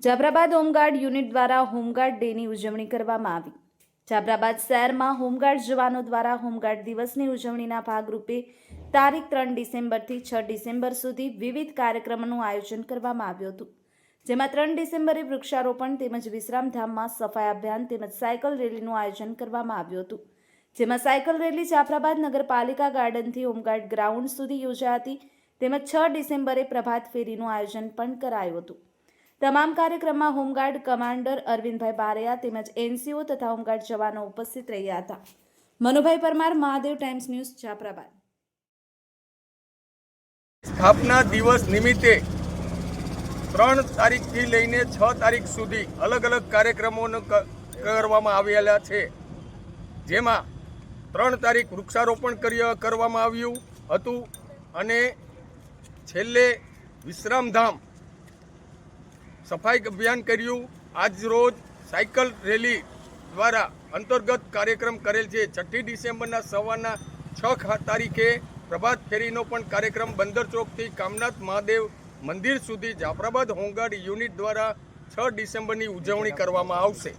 Jafrabad home guard unit દ્વારા home guard ડેની ઉજવણી કરવામાં આવી। જાફરાબાદ શહેરમાં હોમગાર્ડ જવાનો દ્વારા હોમગાર્ડ દિવસની ઉજવણીના ભાગરૂપે તારીખ 3 ડિસેમ્બરથી 6 ડિસેમ્બર સુધી વિવિધ કાર્યક્રમોનું આયોજન કરવામાં આવ્યું હતું, જેમાં 3 ડિસેમ્બરે વૃક્ષારોપણ તેમજ વિશ્રામધામમાં સફાઈ અભિયાન તેમજ સાયકલ રેલીનું આયોજન કરવામાં આવ્યું હતું, જેમાં સાયકલ રેલી જાફરાબાદ નગરપાલિકા ગાર્ડનથી હોમગાર્ડ ગ્રાઉન્ડ સુધી યોજાઈ હતી તેમજ 6 ડિસેમ્બરે પ્રભાત ફેરીનું આયોજન પણ કરાયું હતું। તમામ કાર્યક્રમમાં હોમગાર્ડ કમાન્ડર અરવિંદભાઈ બારૈયા તેમજ એનસીઓ તથા હોમગાર્ડ જવાનો ઉપસ્થિત રહ્યા હતા। Manubhai Parmar, Mahadev times news, Jafrabad. સ્થાપના દિવસ નિમિત્તે 3 તારીખથી લઈને 6 તારીખ સુધી અલગ અલગ કાર્યક્રમો કરવામાં આવેલા છે, જેમાં 3 તારીખ વૃક્ષારોપણ કરવામાં આવ્યું હતું અને છેલ્લે વિશ્રામધામ સફાઈ અભિયાન કર્યું। આજ રોજ સાયકલ રેલી દ્વારા અંતર્ગત કાર્યક્રમ કરેલ છે। 6 ડિસેમ્બરના સવારના 6 તારીખે પ્રભાત ફેરીનો પણ કાર્યક્રમ બંદર ચોકથી કામનાથ મહાદેવ મંદિર સુધી જાફરાબાદ હોમગાર્ડ યુનિટ દ્વારા 6 ડિસેમ્બરની ઉજવણી કરવામાં આવશે।